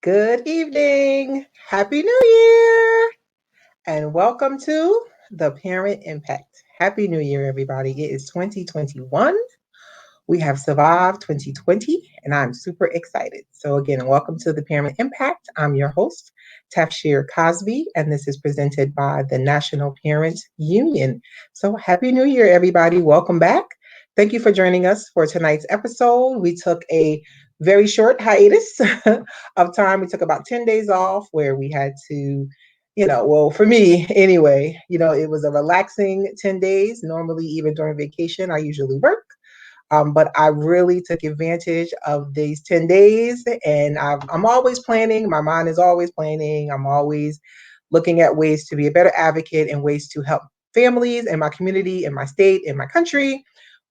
Good evening. Happy New Year. And welcome to the Parent Impact. Happy New Year, everybody. It is 2021. We have survived 2020, and I'm super excited. So, again, welcome to the Parent Impact. I'm your host, Tafshier Cosby, and this is presented by the National Parent Union. So, Happy New Year, everybody. Welcome back. Thank you for joining us for tonight's episode. We took a very short hiatus of time. We took about 10 days off where we had to well, for me anyway, it was a relaxing 10 days. Normally, even during vacation, I usually work. But I really took advantage of these 10 days and I'm always planning. My mind is always planning. I'm always looking at ways to be a better advocate and ways to help families in my community, in my state, in my country.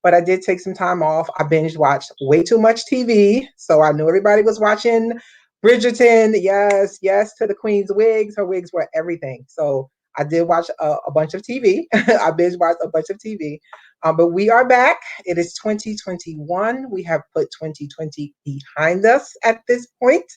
But I did take some time off. I binge watched way too much TV. So I knew everybody was watching Bridgerton. Yes, yes, to the Queen's wigs. Her wigs were everything. So I did watch a bunch of TV. I binge watched a bunch of TV. But we are back. It is 2021. We have put 2020 behind us at this point,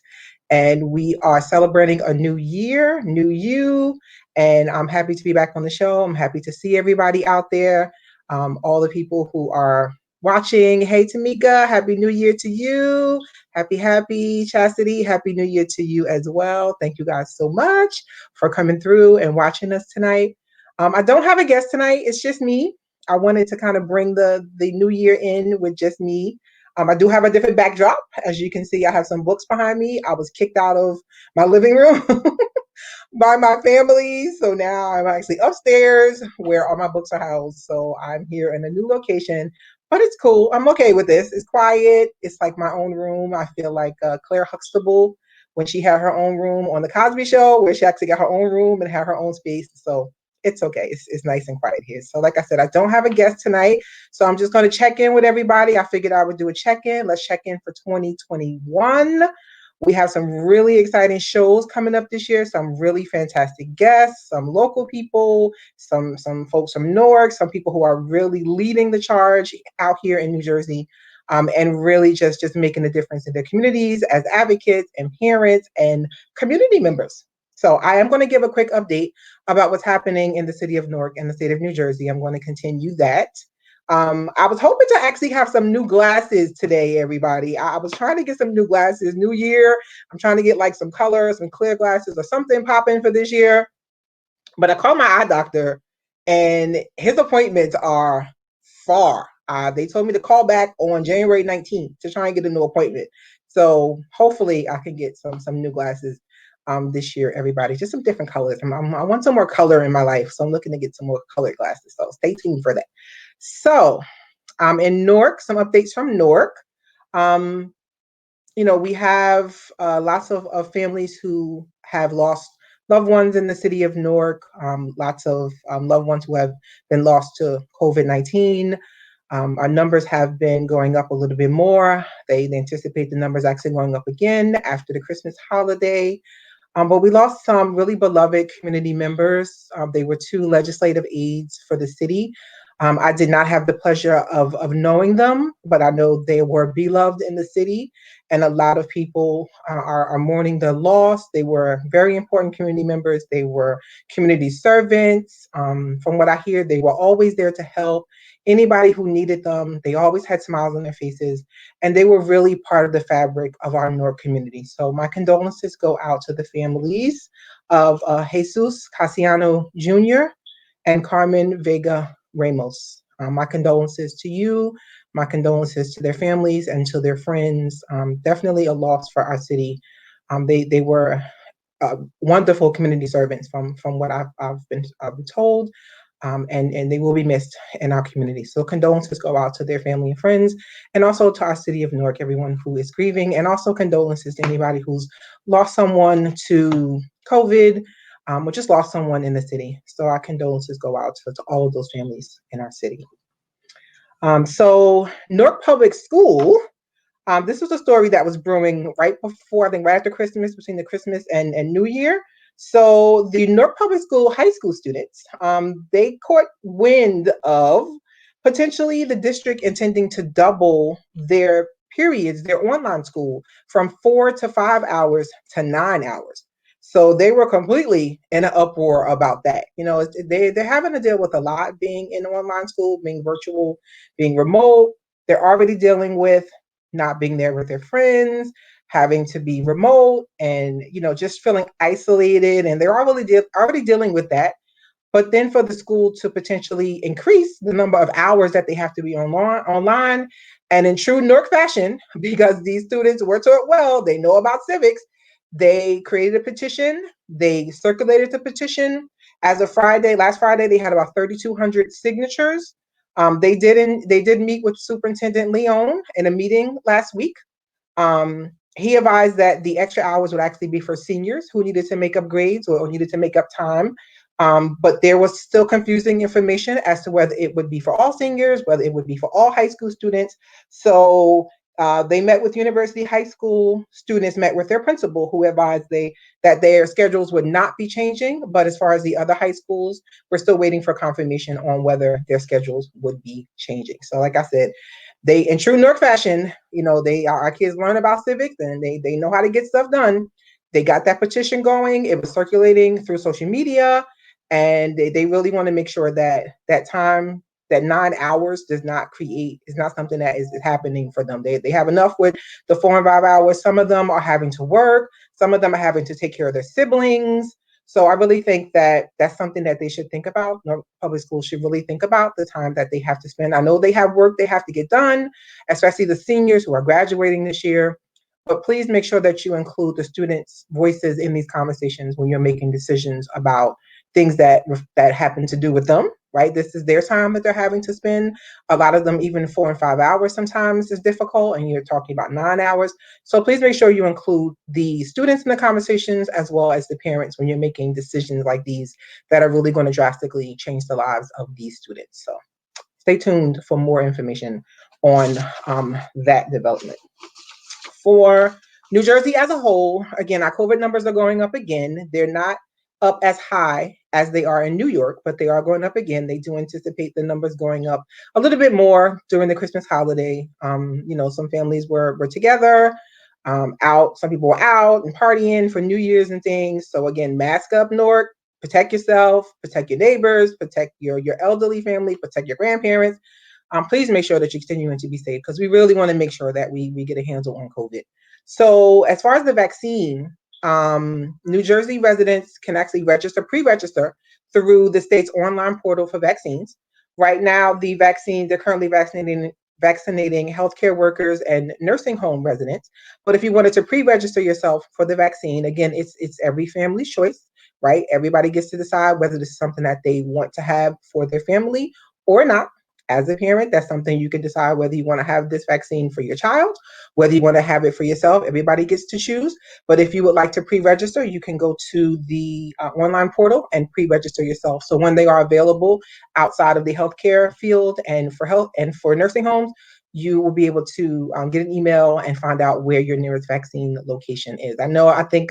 and we are celebrating a new year, new you. And I'm happy to be back on the show. I'm happy to see everybody out there, all the people who are watching. Hey, Tamika, Happy New Year to you. Happy Chastity. Happy New Year to you as well. Thank you guys so much for coming through and watching us tonight. I don't have a guest tonight. It's just me. I wanted to kind of bring the new year in with just me. I do have a different backdrop. As you can see, I have some books behind me. I was kicked out of my living room by my family. So now I'm actually upstairs where all my books are housed. So I'm here in a new location, but it's cool. I'm okay with this. It's quiet. It's like my own room. I feel like Claire Huxtable when she had her own room on the Cosby Show, where she actually got her own room and had her own space. So it's okay. It's nice and quiet here. So like I said, I don't have a guest tonight. So I'm just going to check in with everybody. I figured I would do a check-in. Let's check in for 2021. We have some really exciting shows coming up this year, some really fantastic guests, some local people, some folks from Newark, some people who are really leading the charge out here in New Jersey, and really just making a difference in their communities as advocates and parents and community members. So I am going to give a quick update about what's happening in the city of Newark and the state of New Jersey. I'm going to continue that. I was hoping to actually have some new glasses today, everybody. I was trying to get some new glasses, new year. I'm trying to get like some color, some clear glasses or something popping for this year. But I called my eye doctor and his appointments are far. They told me to call back on January 19th to try and get a new appointment. So hopefully I can get some new glasses this year, everybody. Just some different colors. I want some more color in my life. So I'm looking to get some more colored glasses. So stay tuned for that. So in Newark, some updates from Newark. Um, we have lots of families who have lost loved ones in the city of Newark, lots of loved ones who have been lost to COVID-19. Our numbers have been going up a little bit more. They anticipate the numbers actually going up again after the Christmas holiday. But we lost some really beloved community members. They were two legislative aides for the city. I did not have the pleasure of knowing them, but I know they were beloved in the city, and a lot of people are mourning their loss. They were very important community members. They were community servants. From what I hear, they were always there to help anybody who needed them. They always had smiles on their faces, and they were really part of the fabric of our Newark community. So my condolences go out to the families of Jesus Casiano Jr. and Carmen Vega Ramos. My condolences to you, my condolences to their families and to their friends. Definitely a loss for our city. They were wonderful community servants from what I've been told. And they will be missed in our community. So condolences go out to their family and friends, and also to our city of Newark, everyone who is grieving, and also condolences to anybody who's lost someone to COVID, or just lost someone in the city. So our condolences go out to all of those families in our city. So Newark Public School, this was a story that was brewing right before, I think right after Christmas, between the Christmas and New Year. So the Newark Public School high school students, they caught wind of potentially the district intending to double their periods, their online school, from 4 to 5 hours to 9 hours. So they were completely in an uproar about that. They're having to deal with a lot being in online school, being virtual, being remote. They're already dealing with not being there with their friends, having to be remote, and just feeling isolated. And they're already dealing with that. But then for the school to potentially increase the number of hours that they have to be online, and in true Newark fashion, because these students were taught well, they know about civics, they created a petition, they circulated the petition. As of last Friday, they had about 3,200 signatures. They did meet with Superintendent Leon in a meeting last week. He advised that the extra hours would actually be for seniors who needed to make up grades or needed to make up time. But there was still confusing information as to whether it would be for all seniors, whether it would be for all high school students. So they met with university high school students, met with their principal, who advised that their schedules would not be changing. But as far as the other high schools, we're still waiting for confirmation on whether their schedules would be changing. So like I said, they, in true Newark fashion, our kids learn about civics and they know how to get stuff done. They got that petition going. It was circulating through social media, and they really want to make sure that that time, that 9 hours is not something that is happening for them. They have enough with the 4 and 5 hours. Some of them are having to work. Some of them are having to take care of their siblings. So I really think that that's something that they should think about. Public schools should really think about the time that they have to spend. I know they have work they have to get done, especially the seniors who are graduating this year. But please make sure that you include the students' voices in these conversations when you're making decisions about things that happen to do with them, right? This is their time that they're having to spend. A lot of them, even 4 and 5 hours sometimes is difficult, and you're talking about 9 hours. So please make sure you include the students in the conversations as well as the parents when you're making decisions like these that are really going to drastically change the lives of these students. So stay tuned for more information on that development. For New Jersey as a whole, again, our COVID numbers are going up again. They're not up as high as they are in New York, but they are going up again. They do anticipate the numbers going up a little bit more during the Christmas holiday. Some families were together, out. Some people were out and partying for New Year's and things. So again, mask up, Newark. Protect yourself, protect your neighbors, protect your elderly family, protect your grandparents. Please make sure that you're continuing to be safe, because we really want to make sure that we get a handle on COVID. So as far as the vaccine, New Jersey residents can actually pre-register through the state's online portal for vaccines. Right now, they're currently vaccinating healthcare workers and nursing home residents. But if you wanted to pre-register yourself for the vaccine, again, it's every family's choice, right? Everybody gets to decide whether this is something that they want to have for their family or not. As a parent, that's something you can decide whether you want to have this vaccine for your child, whether you want to have it for yourself. Everybody gets to choose. But if you would like to pre-register, you can go to the online portal and pre-register yourself. So when they are available outside of the healthcare field and for health and for nursing homes, you will be able to get an email and find out where your nearest vaccine location is. I think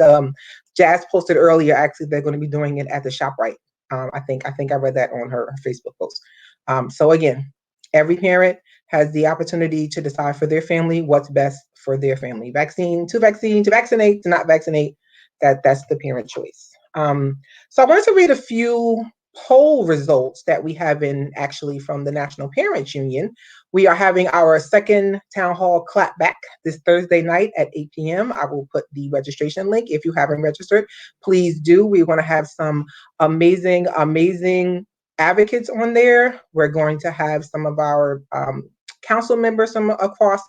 Jazz posted earlier, actually, they're going to be doing it at the ShopRite. I think I read that on her Facebook post. So again, every parent has the opportunity to decide for their family what's best for their family. Vaccine, to vaccinate, to not vaccinate, that's the parent choice. So I wanted to read a few poll results that we have in actually from the National Parents Union. We are having our second town hall clapback this Thursday night at 8 p.m. I will put the registration link. If you haven't registered, please do. We want to have some amazing advocates on there. We're going to have some of our council members from across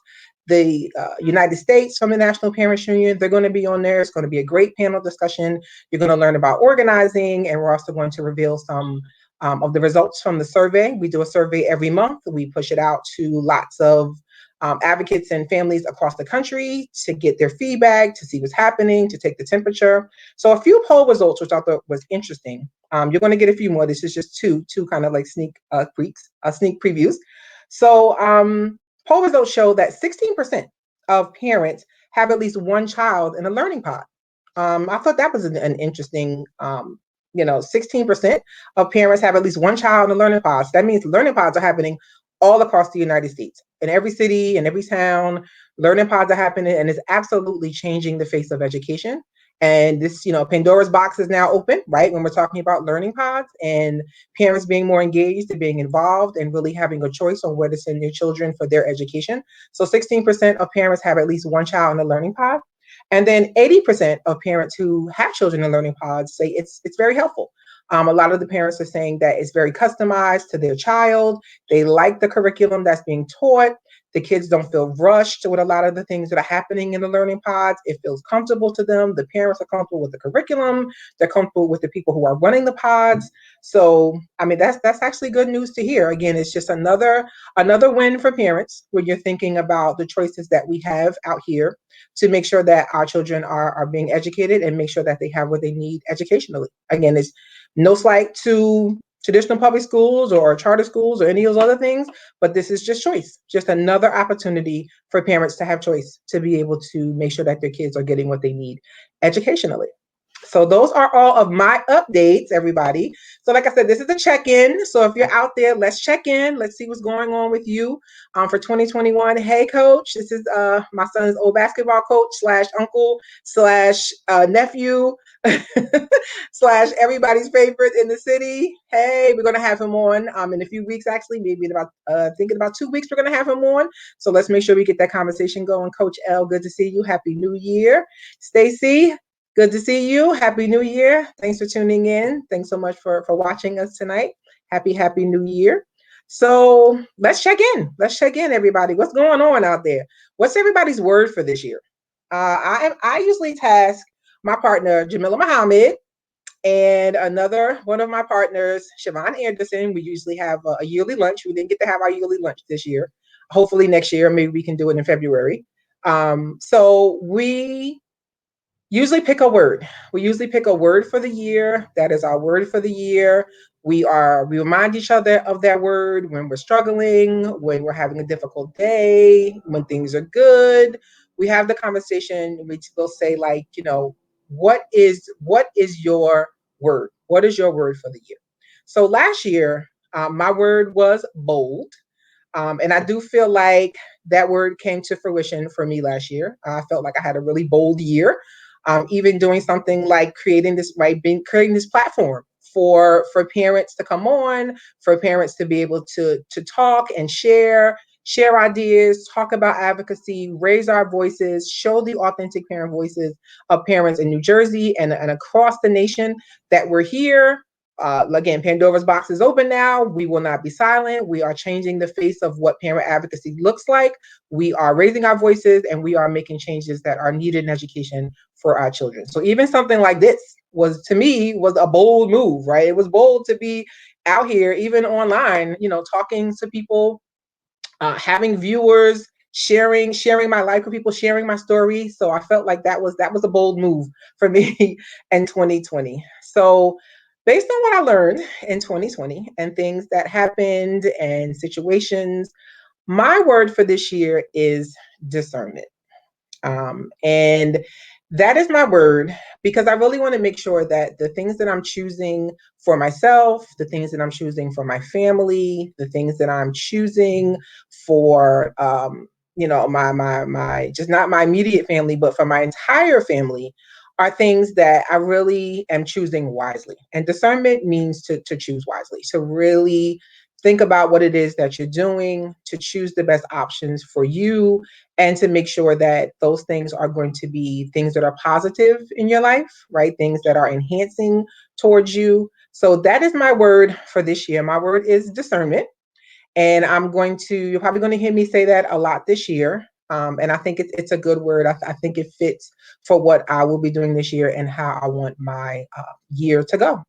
the United States from the National Parents Union. They're going to be on there. It's going to be a great panel discussion. You're going to learn about organizing, and we're also going to reveal some of the results from the survey. We do a survey every month. We push it out to lots of advocates and families across the country to get their feedback, to see what's happening, to take the temperature. So a few poll results, which I thought was interesting. You're going to get a few more. This is just two kind of like sneak previews. So poll results show that 16% of parents have at least one child in a learning pod. I thought that was an interesting, 16% of parents have at least one child in a learning pod. So that means learning pods are happening all across the United States. in every city, in every town, learning pods are happening, and it's absolutely changing the face of education. And this, Pandora's box is now open, right? When we're talking about learning pods and parents being more engaged and being involved and really having a choice on where to send their children for their education. So 16% of parents have at least one child in a learning pod. And then 80% of parents who have children in learning pods say it's very helpful. A lot of the parents are saying that it's very customized to their child. They like the curriculum that's being taught. The kids don't feel rushed with a lot of the things that are happening in the learning pods. It feels comfortable to them. The parents are comfortable with the curriculum. They're comfortable with the people who are running the pods. So, I mean, that's actually good news to hear. Again, it's just another win for parents when you're thinking about the choices that we have out here to make sure that our children are being educated and make sure that they have what they need educationally. Again, it's no slight to traditional public schools or charter schools or any of those other things, but this is just choice, just another opportunity for parents to have choice to be able to make sure that their kids are getting what they need educationally. So those are all of my updates, everybody. So like I said, this is a check-in. So if you're out there, let's check in. Let's see what's going on with you for 2021. Hey, coach. This is my son's old basketball coach slash uncle slash nephew slash everybody's favorite in the city. Hey, we're going to have him on in a few weeks, actually. Maybe in about, thinking about 2 weeks, we're going to have him on. So let's make sure we get that conversation going. Coach L, good to see you. Happy New Year. Stacy, good to see you. Happy New Year. Thanks for tuning in. Thanks so much for watching us tonight. Happy New Year. So let's check in. Let's check in, everybody. What's going on out there? What's everybody's word for this year? I usually task my partner, Jamila Muhammad, and another one of my partners, Siobhan Anderson. We usually have a yearly lunch. We didn't get to have our yearly lunch this year. Hopefully next year, maybe we can do it in February. So we usually pick a word. We usually pick a word for the year. That is our word for the year. We remind each other of that word when we're struggling, when we're having a difficult day, when things are good. We have the conversation. We will say, like, what is your word? What is your word for the year? So last year, my word was bold. And I do feel like that word came to fruition for me last year. I felt like I had a really bold year, even doing something like creating this platform for parents to come on, for parents to be able to talk and share ideas, talk about advocacy, raise our voices, show the authentic parent voices of parents in New Jersey and across the nation that we're here. Again, Pandora's box is open now. We will not be silent. We are changing the face of what parent advocacy looks like. We are raising our voices and we are making changes that are needed in education for our children. So even something like this to me, was a bold move, right? It was bold to be out here, even online, talking to people, having viewers, sharing my life with people, sharing my story. So I felt like that was a bold move for me in 2020. So based on what I learned in 2020 and things that happened and situations, my word for this year is discernment. And that is my word because I really want to make sure that the things that I'm choosing for myself, the things that I'm choosing for my family, the things that I'm choosing for, my just not my immediate family, but for my entire family, are things that I really am choosing wisely. And discernment means to choose wisely, to really think about what it is that you're doing, to choose the best options for you, and to make sure that those things are going to be things that are positive in your life, right? Things that are enhancing towards you. So that is my word for this year. My word is discernment. And you're probably going to hear me say that a lot this year. And I think it's a good word. I think it fits for what I will be doing this year and how I want my year to go.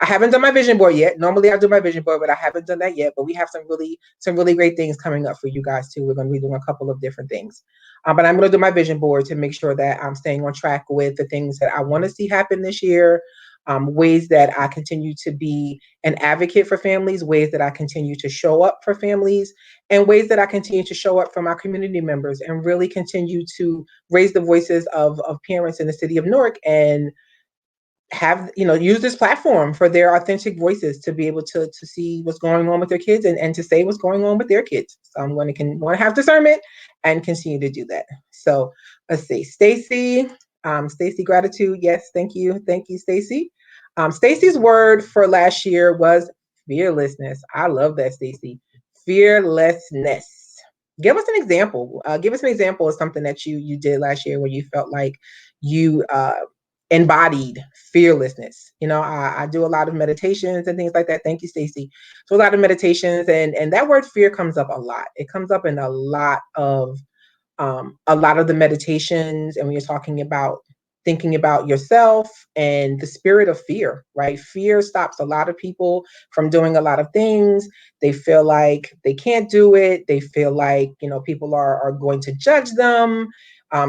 I haven't done my vision board yet. Normally I do my vision board, but I haven't done that yet. But we have some really great things coming up for you guys too. We're going to be doing a couple of different things. But I'm going to do my vision board to make sure that I'm staying on track with the things that I want to see happen this year, ways that I continue to be an advocate for families, ways that I continue to show up for families, and ways that I continue to show up for my community members and really continue to raise the voices of parents in the city of Newark and have, use this platform for their authentic voices to be able to see what's going on with their kids, and to say what's going on with their kids. So I'm going to have discernment and continue to do that. So let's see, Stacy. Stacy, gratitude. Yes, thank you, Stacy. Stacy's word for last year was fearlessness. I love that, Stacy. Fearlessness. Give us an example. Give us an example of something that you did last year where you felt like you embodied fearlessness. I do a lot of meditations and things like that. Thank you, Stacy. So a lot of meditations, and that word fear comes up a lot. It comes up in a lot of the meditations, and when you're talking about thinking about yourself and the spirit of fear, right? Fear stops a lot of people from doing a lot of things. They feel like they can't do it. They feel like, people are going to judge them.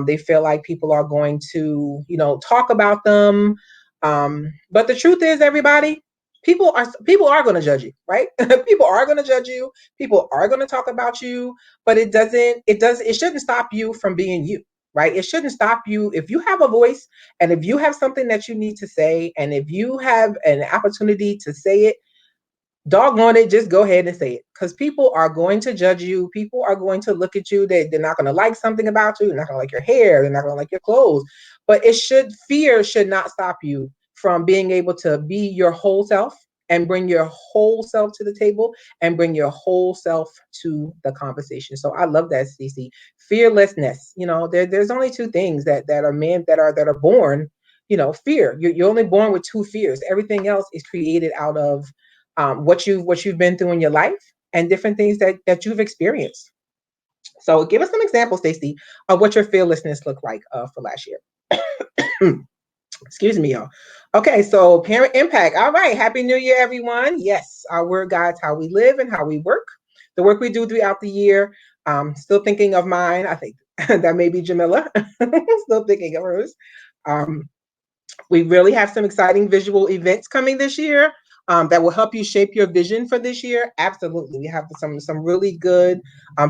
They feel like people are going to, talk about them. But the truth is, everybody, people are going to judge you, right? People are going to judge you. People are going to talk about you, but it shouldn't stop you from being you, right? It shouldn't stop you if you have a voice, and if you have something that you need to say, and if you have an opportunity to say it, doggone it, just go ahead and say it, because people are going to judge you. People are going to look at you. They're not going to like something about you. They're not going to like your hair. They're not going to like your clothes. But fear should not stop you from being able to be your whole self, and bring your whole self to the table, and bring your whole self to the conversation. So I love that, Cece. Fearlessness. There's only two things that are men that are born. Fear. You're only born with two fears. Everything else is created out of what you've been through in your life, and different things that you've experienced. So give us some examples, Stacey, of what your fearlessness looked like for last year. Excuse me, y'all. Okay, so parent impact. All right, happy New Year, everyone. Yes, our word guides how we live and how we work. The work we do throughout the year. Still thinking of mine. I think that may be Jamila. Still thinking of hers. Um, we really have some exciting visual events coming this year that will help you shape your vision for this year. Absolutely. We have some really good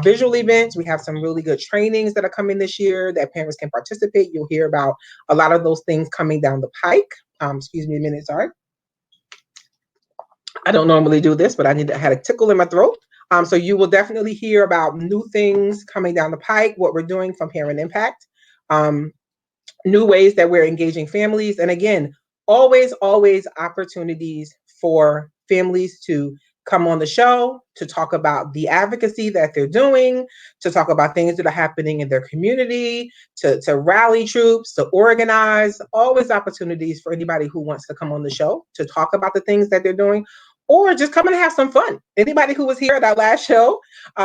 visual events. We have some really good trainings that are coming this year that parents can participate. You'll hear about a lot of those things coming down the pike. Excuse me a minute, sorry. I don't normally do this, but I had a tickle in my throat. So you will definitely hear about new things coming down the pike, what we're doing from Parent Impact. New ways that we're engaging families. And again, always opportunities for families to come on the show, to talk about the advocacy that they're doing, to talk about things that are happening in their community, to rally troops, to organize. Always opportunities for anybody who wants to come on the show to talk about the things that they're doing, or just come and have some fun. Anybody who was here at our last show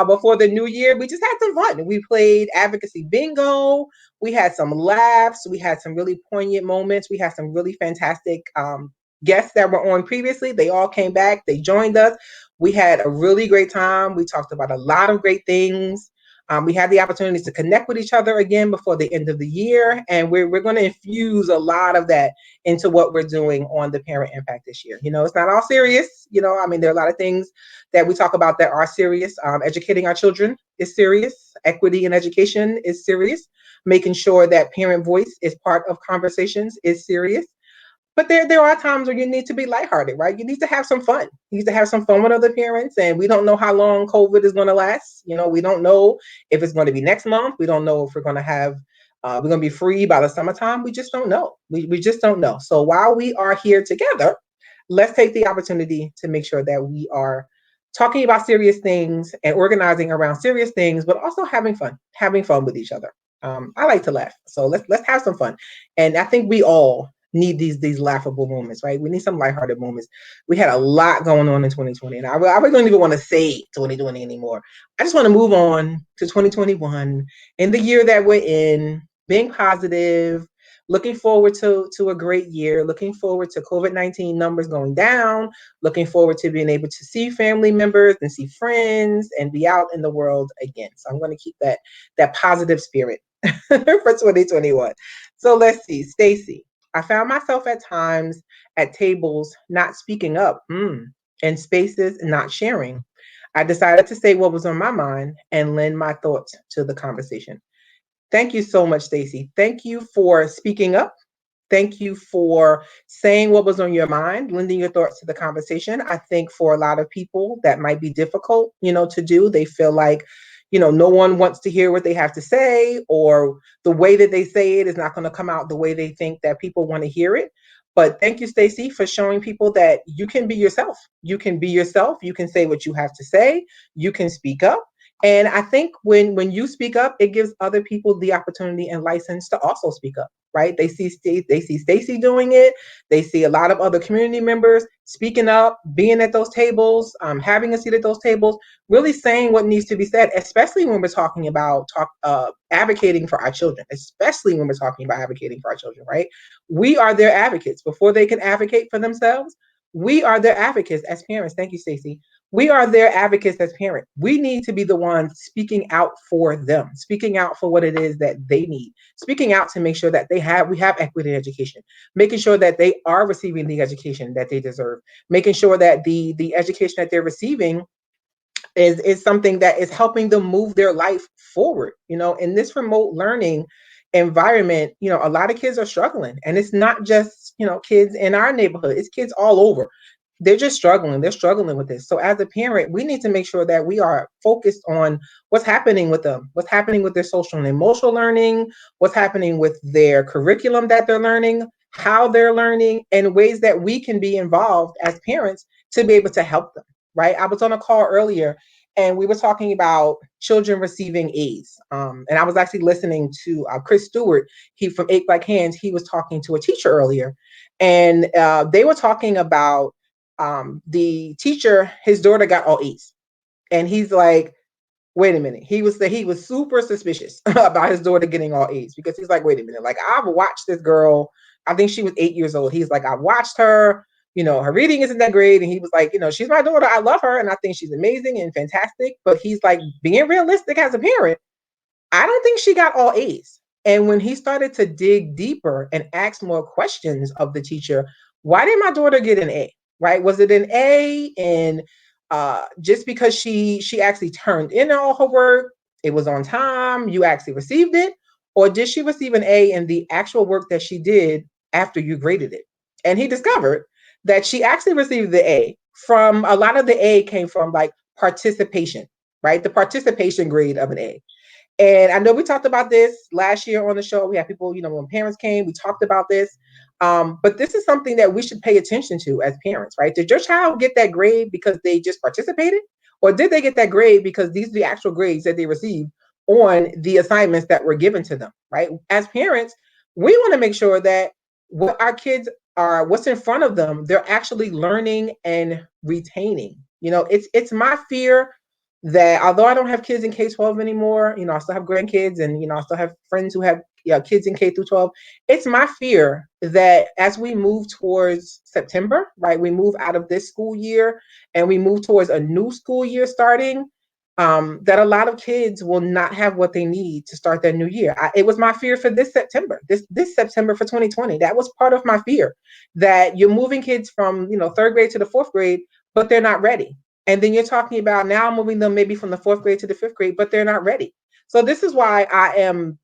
before the new year, we just had some fun. We played advocacy bingo. We had some laughs. We had some really poignant moments. We had some really fantastic guests that were on previously. They all came back. They joined us. We had a really great time. We talked about a lot of great things. We had the opportunity to connect with each other again before the end of the year. And we're going to infuse a lot of that into what we're doing on the Parent Impact this year. It's not all serious. There are a lot of things that we talk about that are serious. Educating our children is serious. Equity in education is serious. Making sure that parent voice is part of conversations is serious. But there are times where you need to be lighthearted, right? You need to have some fun. You need to have some fun with other parents. And we don't know how long COVID is going to last. We don't know if it's going to be next month. We don't know if we're going to have, we're going to be free by the summertime. We just don't know. We just don't know. So while we are here together, let's take the opportunity to make sure that we are talking about serious things and organizing around serious things, but also having fun with each other. I like to laugh. So let's have some fun. And I think we all need these laughable moments, right? We need some lighthearted moments. We had a lot going on in 2020, and I really don't even want to say 2020 anymore. I just want to move on to 2021 in the year that we're in, being positive, looking forward to a great year, looking forward to COVID-19 numbers going down, looking forward to being able to see family members and see friends and be out in the world again. So I'm going to keep that positive spirit for 2021. So let's see, Stacy. I found myself at times at tables not speaking up, in spaces not sharing. I decided to say what was on my mind and lend my thoughts to the conversation. Thank you so much, Stacy. Thank you for speaking up. Thank you for saying what was on your mind, lending your thoughts to the conversation. I think for a lot of people that might be difficult, to do. They feel like, no one wants to hear what they have to say, or the way that they say it is not going to come out the way they think that people want to hear it. But thank you, Stacey, for showing people that you can be yourself. You can be yourself. You can say what you have to say. You can speak up. And I think when you speak up, it gives other people the opportunity and license to also speak up, right? They see Stacey doing it. They see a lot of other community members speaking up, being at those tables, having a seat at those tables, really saying what needs to be said, especially when we're talking about advocating for our children, especially when we're talking about advocating for our children, right? We are their advocates before they can advocate for themselves. We are their advocates as parents. Thank you, Stacey. We are their advocates as parents. We need to be the ones speaking out for them, speaking out for what it is that they need, speaking out to make sure that we have equity in education, making sure that they are receiving the education that they deserve, making sure that the education that they're receiving is something that is helping them move their life forward. In this remote learning environment, a lot of kids are struggling, and it's not just kids in our neighborhood, it's kids all over. They're just struggling. They're struggling with this. So as a parent, we need to make sure that we are focused on what's happening with them, what's happening with their social and emotional learning, what's happening with their curriculum that they're learning, how they're learning, and ways that we can be involved as parents to be able to help them, right? I was on a call earlier, and we were talking about children receiving A's. And I was actually listening to Chris Stewart. He from Eight Black Hands. He was talking to a teacher earlier, and they were talking about the teacher. His daughter got all A's, and he's like, wait a minute. He was super suspicious about his daughter getting all A's, because he's like, wait a minute. Like, I've watched this girl. I think she was 8 years old. He's like, I watched her. Her reading isn't that great. And he was like, she's my daughter. I love her, and I think she's amazing and fantastic. But he's like, being realistic as a parent, I don't think she got all A's. And when he started to dig deeper and ask more questions of the teacher, why did my daughter get an A? Right? Was it an A in just because she actually turned in all her work, it was on time, you actually received it, or did she receive an A in the actual work that she did after you graded it? And he discovered that she actually received the A. From a lot of the A came from like participation, right? The participation grade of an A. And I know we talked about this last year on the show. We had people, when parents came, we talked about this. But this is something that we should pay attention to as parents, right? Did your child get that grade because they just participated? Or did they get that grade because these are the actual grades that they received on the assignments that were given to them, right? As parents, we want to make sure that what our kids are, what's in front of them, they're actually learning and retaining. It's my fear that although I don't have kids in K-12 anymore, I still have grandkids, and I still have friends who have kids in K through 12. It's my fear that as we move towards September, right, we move out of this school year and we move towards a new school year starting, that a lot of kids will not have what they need to start their new year. It was my fear for this September for 2020. That was part of my fear, that you're moving kids from third grade to the fourth grade, but they're not ready. And then you're talking about now moving them maybe from the fourth grade to the fifth grade, but they're not ready. So this is why I am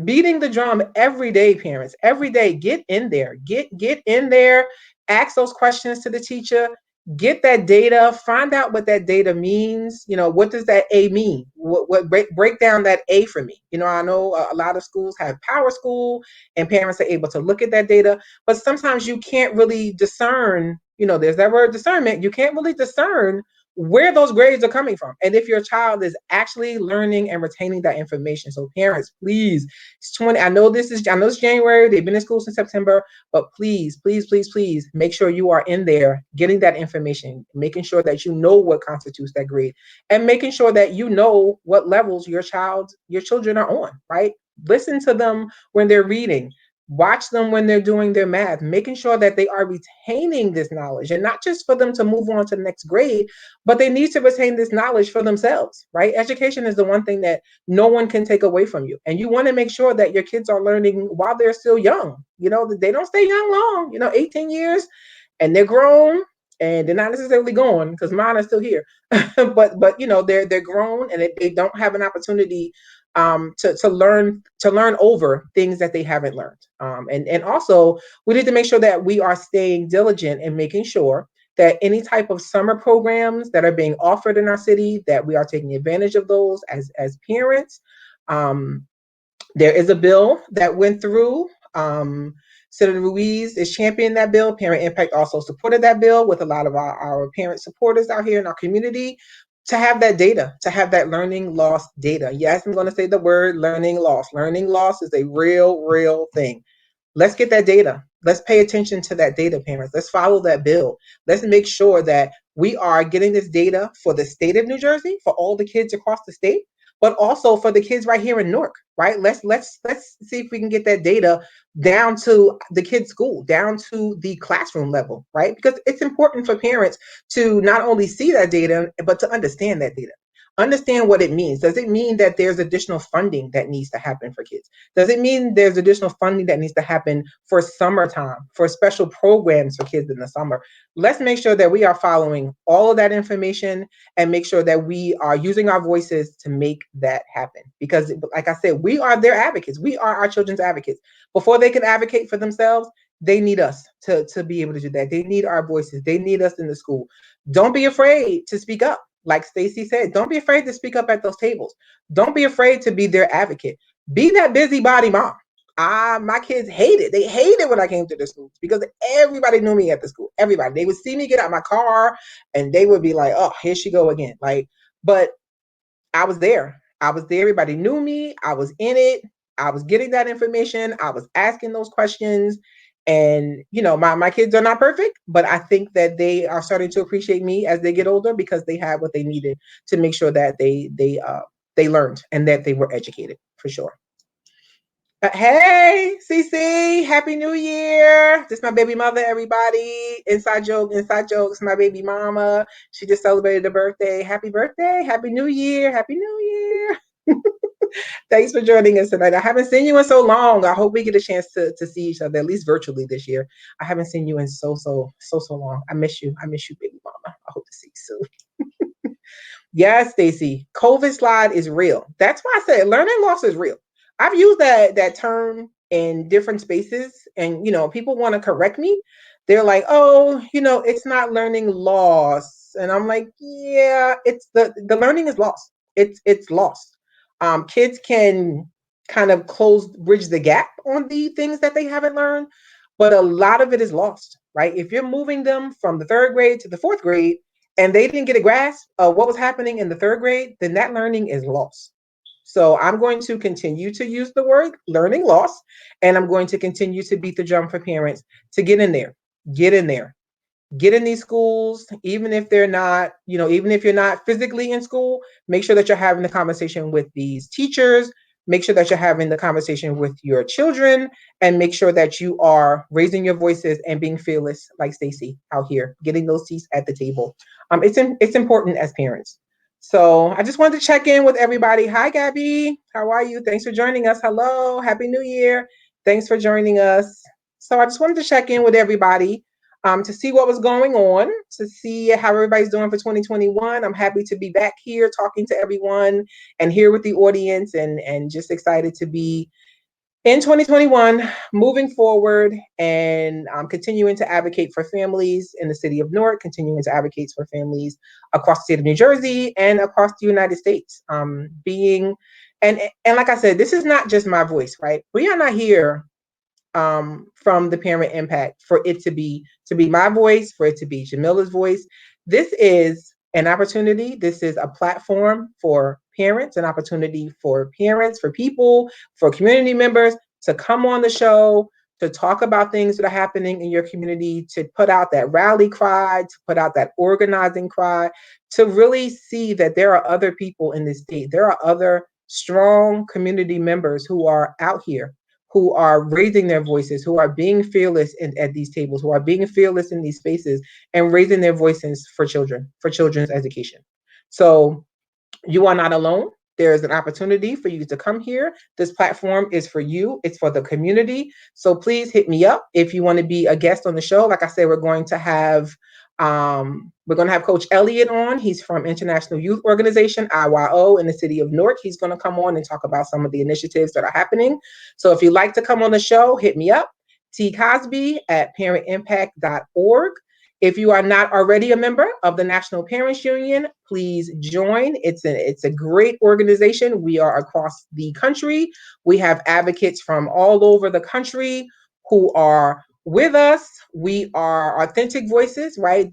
beating the drum every day, parents. Every day, get in there, get in there, ask those questions to the teacher, get that data, find out what that data means. What does that A mean? What break down that A for me? I know a lot of schools have Power School, and parents are able to look at that data, but sometimes you can't really discern. There's that word discernment. You can't really discern where those grades are coming from, and if your child is actually learning and retaining that information. So parents, please, it's 20. I know it's January. They've been in school since September, but please, please, please, please make sure you are in there getting that information, making sure that you know what constitutes that grade, and making sure that you know what levels your children are on, right? Listen to them when they're reading. Watch them when they're doing their math, making sure that they are retaining this knowledge, and not just for them to move on to the next grade, but they need to retain this knowledge for themselves, right? Education is the one thing that no one can take away from you. And you want to make sure that your kids are learning while they're still young. They don't stay young long, 18 years, and they're grown, and they're not necessarily gone, because mine are still here. but they're grown, and they don't have an opportunity to learn over things that they haven't learned. And also we need to make sure that we are staying diligent and making sure that any type of summer programs that are being offered in our city, that we are taking advantage of those as parents. Um, there is a bill that went through. Senator Ruiz is championing that bill. Parent Impact also supported that bill with a lot of our parent supporters out here in our community to have that data, to have that learning loss data. Yes, I'm going to say the word learning loss. Learning loss is a real thing. Let's get that data. Let's pay attention to that data, parents. Let's follow that bill. Let's make sure that we are getting this data for the state of New Jersey, for all the kids across the state, but also for the kids right here in Newark, right? Let's see if we can get that data down to the kids' school, down to the classroom level, right? Because it's important for parents to not only see that data, but to understand that data. Understand what it means. Does it mean that there's additional funding that needs to happen for kids? Does it mean there's additional funding that needs to happen for summertime, for special programs for kids in the summer? Let's make sure that we are following all of that information and make sure that we are using our voices to make that happen. Because, like I said, we are their advocates. We are our children's advocates. Before they can advocate for themselves, they need us to be able to do that. They need our voices. They need us in the school. Don't be afraid to speak up. Like Stacy said, don't be afraid to speak up at those tables. Don't be afraid to be their advocate. Be that busybody mom. My kids hated. They hated when I came to the schools because everybody knew me at the school. Everybody. They would see me get out my car and they would be like, "Oh, here she go again." Like, but I was there. I was there. Everybody knew me. I was in it. I was getting that information. I was asking those questions. And my kids are not perfect, but I think that they are starting to appreciate me as they get older because they had what they needed to make sure that they learned and that they were educated for sure. Hey, CC, Happy New Year. This is my baby mother, everybody. Inside jokes, my baby mama. She just celebrated a birthday. Happy birthday. Happy New Year. Happy New Year. Thanks for joining us tonight. I haven't seen you in so long. I hope we get a chance to see each other, at least virtually this year. I haven't seen you in so long. I miss you. I miss you, baby mama. I hope to see you soon. Yes, Stacy. COVID slide is real. That's why I said learning loss is real. I've used that term in different spaces, and people want to correct me. They're like, "Oh, it's not learning loss," and I'm like, "Yeah, it's the learning is lost. It's lost. Kids can kind of bridge the gap on the things that they haven't learned, but a lot of it is lost, right? If you're moving them from the third grade to the fourth grade and they didn't get a grasp of what was happening in the third grade, then that learning is lost. So I'm going to continue to use the word learning loss, and I'm going to continue to beat the drum for parents to get in there, get in there, get in these schools, even if they're not, even if you're not physically in school, make sure that you're having the conversation with these teachers, make sure that you're having the conversation with your children, and make sure that you are raising your voices and being fearless, like Stacy out here, getting those seats at the table. It's important as parents. So I just wanted to check in with everybody. Hi, Gabby. How are you? Thanks for joining us. Hello. Happy New Year. Thanks for joining us. So I just wanted to check in with everybody to see what was going on, to see how everybody's doing for 2021. I'm happy to be back here talking to everyone and here with the audience, and just excited to be in 2021, moving forward, and continuing to advocate for families in the city of Newark, continuing to advocate for families across the state of New Jersey and across the United States. And like I said, this is not just my voice, right? We are not here from the Parent Impact for it to be my voice, for it to be Jamila's voice. This is an opportunity. This is a platform for parents, an opportunity for parents, for people, for community members to come on the show, to talk about things that are happening in your community, to put out that rally cry, to put out that organizing cry, to really see that there are other people in this state. There are other strong community members who are out here, who are raising their voices, who are being fearless at these tables, who are being fearless in these spaces and raising their voices for children, for children's education. So you are not alone. There is an opportunity for you to come here. This platform is for you. It's for the community. So please hit me up if you want to be a guest on the show. Like I said, we're going to have We're going to have Coach Elliott on. He's from International Youth Organization, IYO, in the city of Newark. He's going to come on and talk about some of the initiatives that are happening. So if you'd like to come on the show, hit me up, Cosby at parentimpact.org. If you are not already a member of the National Parents Union, please join. It's a great organization. We are across the country. We have advocates from all over the country who are with us. We are authentic voices, right?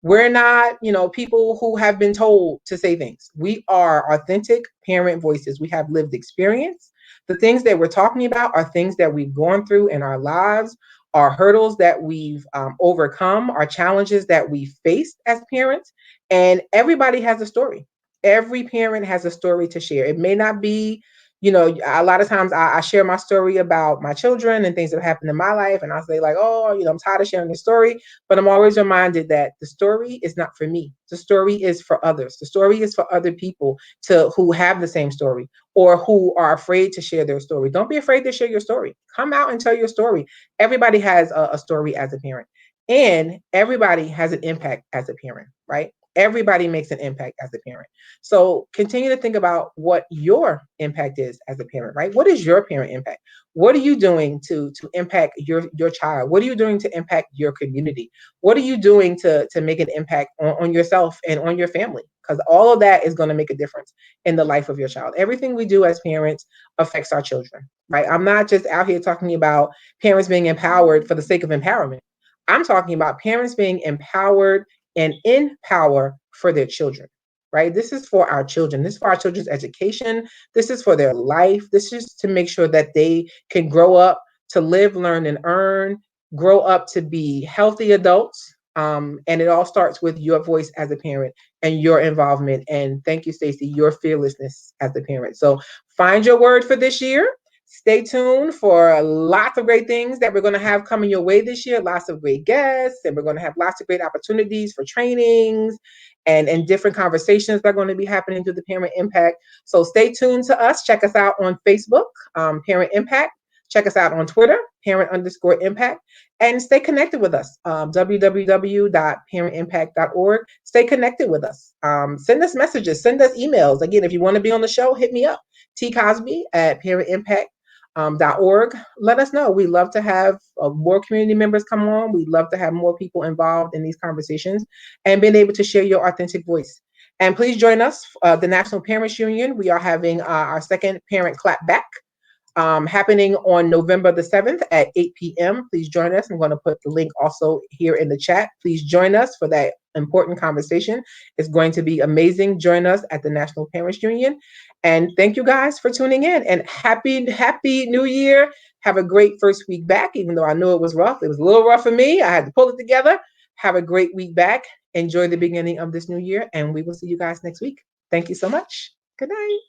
We're not, people who have been told to say things. We are authentic parent voices. We have lived experience. The things that we're talking about are things that we've gone through in our lives, are hurdles that we've overcome, are challenges that we faced as parents. And everybody has a story. Every parent has a story to share. It may not be, a lot of times I share my story about my children and things that happened in my life. And I say like, oh, I'm tired of sharing the story. But I'm always reminded that the story is not for me. The story is for others. The story is for other people who have the same story or who are afraid to share their story. Don't be afraid to share your story. Come out and tell your story. Everybody has a story as a parent, and everybody has an impact as a parent, right? Everybody makes an impact as a parent. So continue to think about what your impact is as a parent, right? What is your parent impact? What are you doing to impact your child? What are you doing to impact your community? What are you doing to make an impact on yourself and on your family? Because all of that is going to make a difference in the life of your child. Everything we do as parents affects our children, right? I'm not just out here talking about parents being empowered for the sake of empowerment. I'm talking about parents being empowered and in power for their children, right? This is for our children. This is for our children's education. This is for their life. This is to make sure that they can grow up to live, learn, and earn, grow up to be healthy adults. And it all starts with your voice as a parent and your involvement. And thank you, Stacey, your fearlessness as a parent. So find your word for this year. Stay tuned for lots of great things that we're going to have coming your way this year. Lots of great guests, and we're going to have lots of great opportunities for trainings and different conversations that are going to be happening through the Parent Impact. So stay tuned to us. Check us out on Facebook, Parent Impact. Check us out on Twitter, parent_impact, and stay connected with us, www.parentimpact.org. Stay connected with us. Send us messages, send us emails. Again, if you want to be on the show, hit me up, Cosby at parentimpact.org. Let us know. We love to have more community members come on. We'd love to have more people involved in these conversations and being able to share your authentic voice. And please join us, the National Parents Union. We are having our second Parent Clap Back happening on November the 7th at 8 p.m. Please join us. I'm going to put the link also here in the chat. Please join us for that important conversation. It's going to be amazing. Join us at the National Parents Union. And thank you guys for tuning in. And happy New Year. Have a great first week back, even though I know it was rough. It was a little rough for me. I had to pull it together. Have a great week back. Enjoy the beginning of this new year. And we will see you guys next week. Thank you so much. Good night.